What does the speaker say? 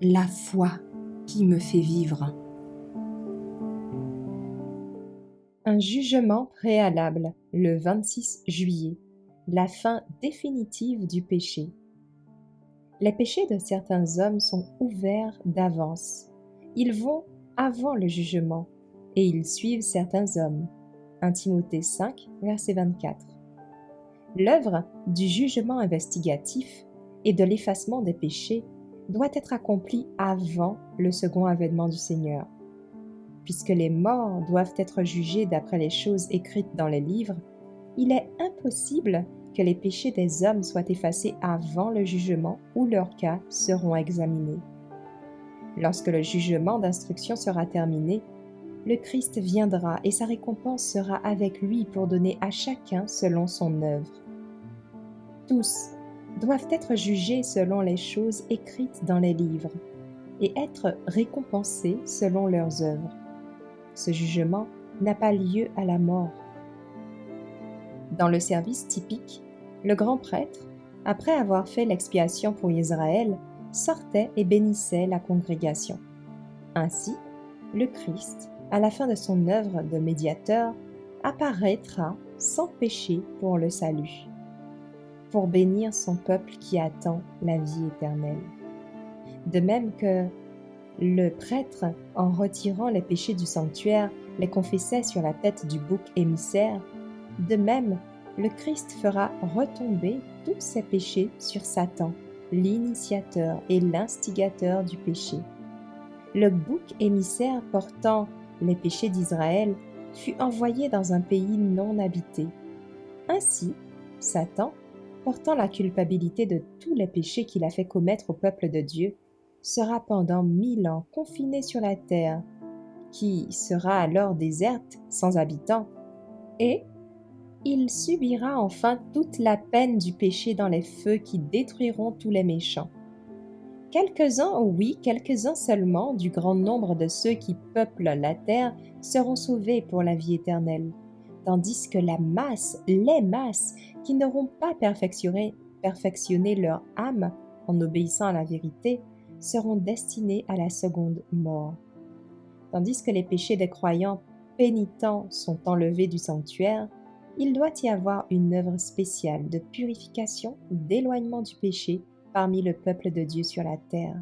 la foi qui me fait vivre. Un jugement préalable le 26 juillet, la fin définitive du péché. Les péchés de certains hommes sont ouverts d'avance. Ils vont avant le jugement et ils suivent certains hommes. 1 Timothée 5, verset 24. L'œuvre du jugement investigatif et de l'effacement des péchés doit être accomplie avant le second avènement du Seigneur. Puisque les morts doivent être jugés d'après les choses écrites dans les livres, il est impossible que les péchés des hommes soient effacés avant le jugement où leurs cas seront examinés. Lorsque le jugement d'instruction sera terminé, le Christ viendra et sa récompense sera avec lui pour donner à chacun selon son œuvre. Tous doivent être jugés selon les choses écrites dans les livres et être récompensés selon leurs œuvres. Ce jugement n'a pas lieu à la mort. Dans le service typique, le grand prêtre, après avoir fait l'expiation pour Israël, sortait et bénissait la congrégation. Ainsi, le Christ, à la fin de son œuvre de médiateur, apparaîtra sans péché pour le salut, pour bénir son peuple qui attend la vie éternelle. De même que le prêtre, en retirant les péchés du sanctuaire, les confessait sur la tête du bouc émissaire, de même, le Christ fera retomber tous ses péchés sur Satan, l'initiateur et l'instigateur du péché. Le bouc émissaire portant les péchés d'Israël fut envoyé dans un pays non habité. Ainsi, Satan, portant la culpabilité de tous les péchés qu'il a fait commettre au peuple de Dieu, sera pendant 1000 ans confiné sur la terre, qui sera alors déserte, sans habitants, et il subira enfin toute la peine du péché dans les feux qui détruiront tous les méchants. Quelques-uns, oui, quelques-uns seulement du grand nombre de ceux qui peuplent la terre seront sauvés pour la vie éternelle, tandis que les masses qui n'auront pas perfectionné leur âme en obéissant à la vérité, seront destinés à la seconde mort. Tandis que les péchés des croyants pénitents sont enlevés du sanctuaire, il doit y avoir une œuvre spéciale de purification ou d'éloignement du péché parmi le peuple de Dieu sur la terre.